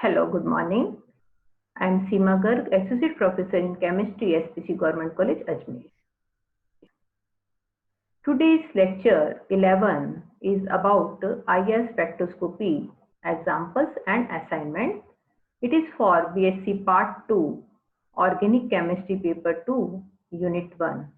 Hello, good morning. I am Seema Garg, Associate Professor in Chemistry, SPC Government College, Ajmer. Today's lecture 11 is about IR spectroscopy, examples and assignment. It is for BSc Part 2, Organic Chemistry Paper 2, Unit 1.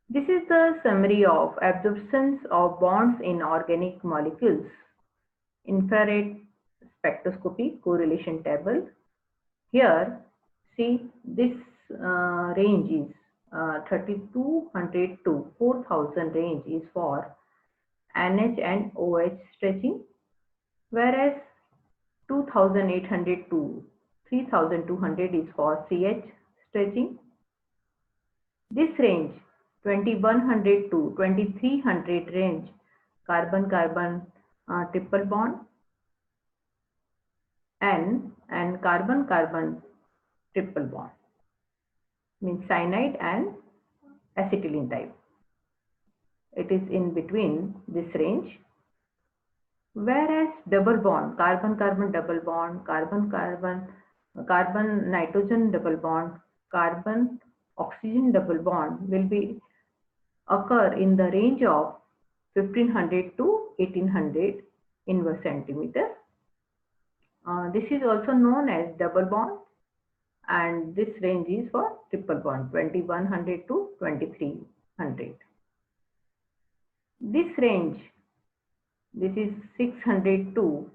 This is the summary of absorptions of bonds in organic molecules. Infrared spectroscopy correlation table. Here, see this range is 3200 to 4000 range is for NH and OH stretching, whereas 2800 to 3200 is for CH stretching. This range 2100 to 2300 range carbon-carbon triple bond and carbon-carbon triple bond means cyanide and acetylene type. It is in between this range, whereas double bond, carbon-carbon double bond, carbon-carbon, carbon-nitrogen double bond, carbon-oxygen double bond will be occur in the range of 1500 to 1800 inverse centimeter. This is also known as double bond, and this range is for triple bond 2100 to 2300. This range, this is 600 to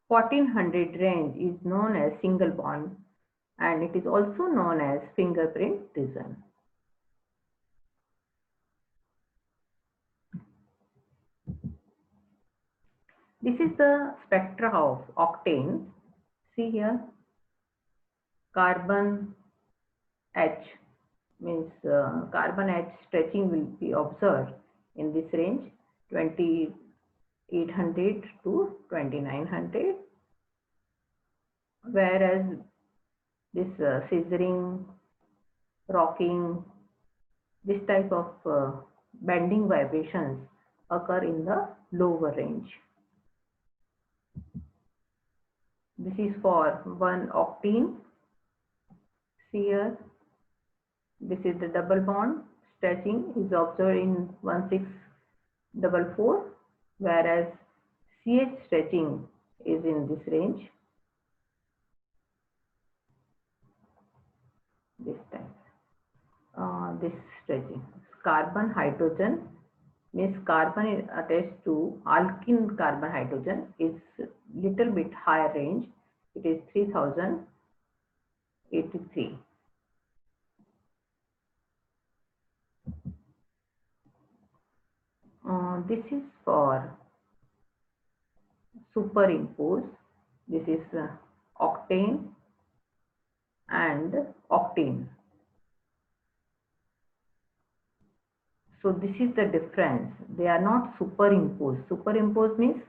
1400 range, is known as single bond, and it is also known as fingerprint region. This is the spectra of octane. See here, carbon H means carbon H stretching will be observed in this range 2800 to 2900, whereas this scissoring, rocking, this type of bending vibrations occur in the lower range. This is for 1 octane. See here, this is the double bond stretching is observed in 1644, whereas CH stretching is in this range. This time, this stretching. Carbon hydrogen means carbon is attached to alkene carbon hydrogen is little bit higher range. It is 3083. This is for superimpose. This is octane and octane. So this is the difference. They are not superimposed. Superimposed means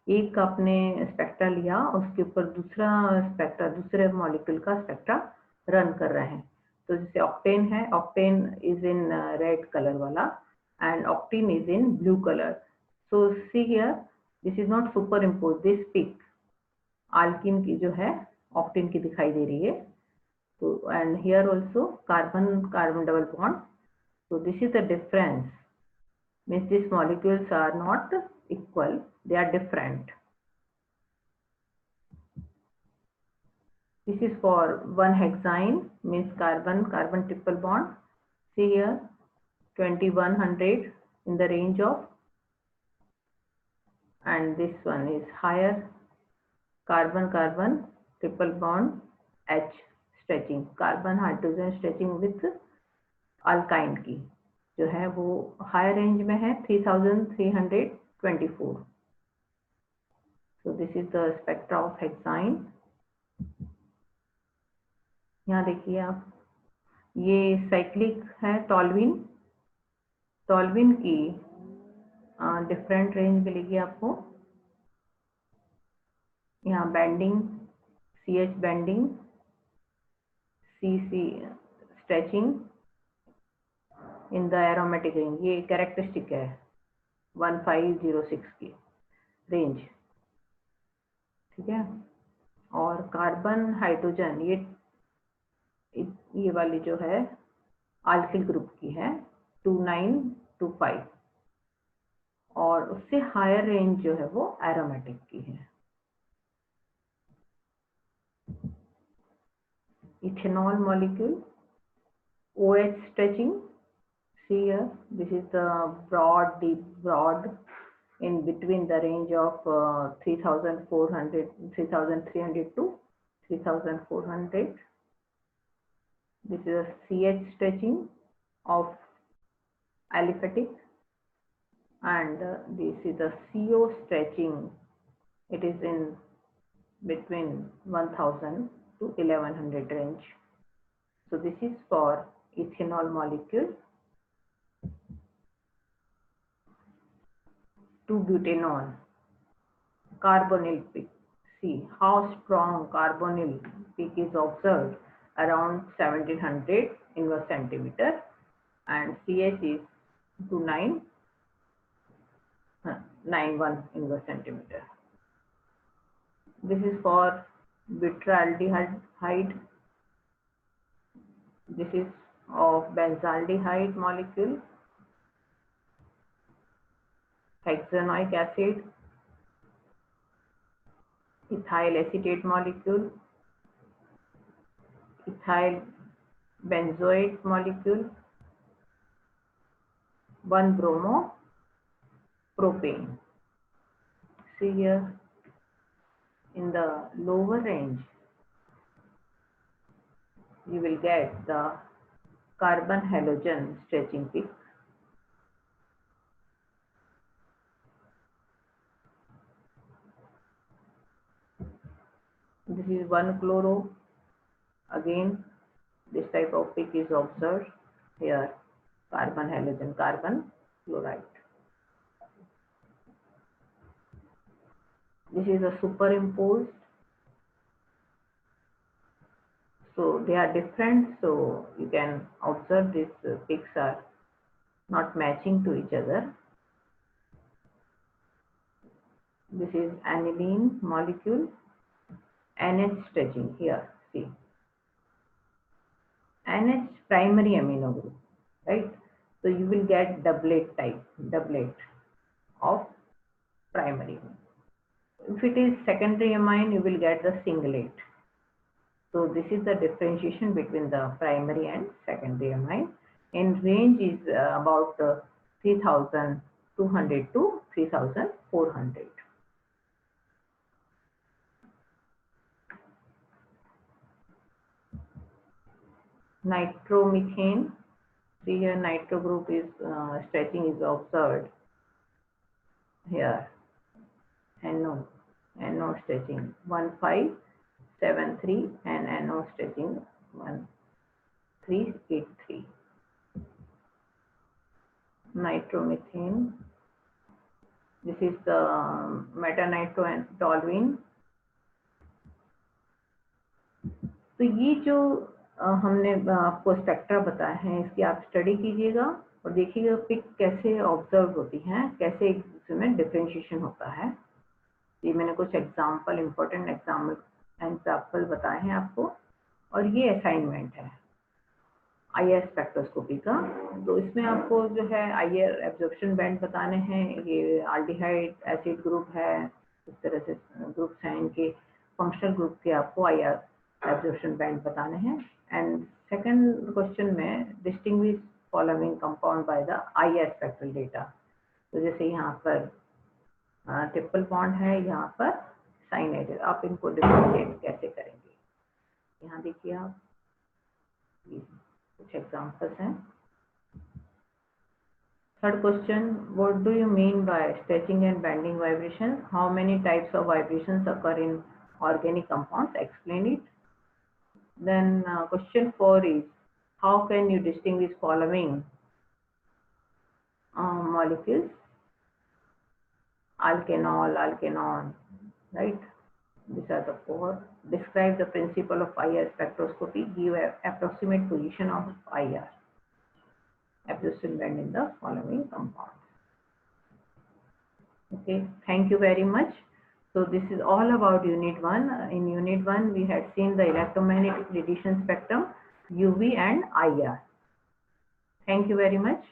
एक आपने spectra लिया, उसके ऊपर दूसरा spectra, दूसरे molecule का spectra run कर रहे हैं. तो जैसे ऑक्टेन है, octane is in red colour वाला and octane is in blue color. So see here, this is not superimposed. This peak alkene की जो है octane की दिखाई दे रही है. So and here also carbon double bond. So this is the difference. Means these molecules are not equal, they are different. This is for 1 hexane means carbon triple bond. See here, 2100 in the range of, and this one is higher, carbon triple bond H stretching, carbon hydrogen stretching with alkyne की जो है वो higher range में है 3324. So this is the spectra of hexane. यहाँ देखिए आप, ये साइक्लिक है टॉल्विन. टॉल्विन की डिफरेंट रेंज मिलेगी आपको. यहाँ bending, CH bending, CC stretching in the aromatic ring, ये कैरेक्टरिस्टिक है 1506 की. रेंज, ठीक है। और कार्बन हाइड्रोजन ये वाली जो है अल्किल ग्रुप की है 2925, और उससे हायर रेंज जो है वो एरोमेटिक की है। Ethanol molecule OH stretching. See here, this is the deep broad in between the range of 3,300 to 3,400. This is a CH stretching of aliphatic, and this is a CO stretching. It is in between 1,000 to 1,100 range. So this is for ethanol molecule. 2-butanol, carbonyl peak. See how strong carbonyl peak is observed around 1700 inverse centimeter, and CH is 2991 inverse centimeter. This is for butylaldehyde. This is of benzaldehyde molecule, hexanoic acid, ethyl acetate molecule, ethyl benzoate molecule, 1-bromopropane. See here, in the lower range you will get the carbon halogen stretching peak. This is 1-chloro. Again, this type of peak is observed here. Carbon halogen, carbon chloride. This is a superimposed. So they are different. So you can observe these peaks are not matching to each other. This is aniline molecule, NH stretching here. See, NH primary amino group, right? So you will get doublet of primary. If it is secondary amine, you will get the singlet. So this is the differentiation between the primary and secondary amine. In range is about 3,200 to 3,400. Nitromethane. See here, nitro group is stretching is observed here. NO stretching 1573 and NO stretching 1383. Nitromethane. This is the metanitrotoluene. तो ये जो हमने आपको spectra बताया है, इसकी आप study कीजिएगा और देखिएगा पिक कैसे ऑब्जर्व होती हैं, कैसे इसमें डिफरेंशिएशन होता है। ये मैंने कुछ एग्जांपल, इंपॉर्टेंट एग्जांपल बताए हैं आपको, और ये असाइनमेंट है IR स्पेक्ट्रोस्कोपी का। तो इसमें आपको जो है IR एब्जॉर्प्शन बैंड बताने हैं। ये एल्डिहाइड एसिड ग्रुप है, इस तरह से ग्रुप्स हैं, इनके फंक्शनल ग्रुप के आपको IR एब्जॉर्प्शन बैंड बताने हैं। एंड सेकंड क्वेश्चन में distinguish following compound by the IR spectral data. तो जैसे यहाँ पर ट्रिपल बॉन्ड है, यहाँ पर साइनाइड है, आप इनको डिफरेंशिएट कैसे करेंगे। यहाँ देखिए आप, कुछ एग्जांपल्स हैं। Third question, what do you mean by stretching and bending vibration? How many types of vibrations occur in organic compounds? Explain it. Then question 4 is, how can you distinguish following molecules? Alkanol, alkanon, right? These are the 4. Describe the principle of IR spectroscopy. Give an approximate position of IR absorption band in the following compounds. Okay, thank you very much. So this is all about Unit 1. In Unit 1, we had seen the electromagnetic radiation spectrum, UV and IR. Thank you very much.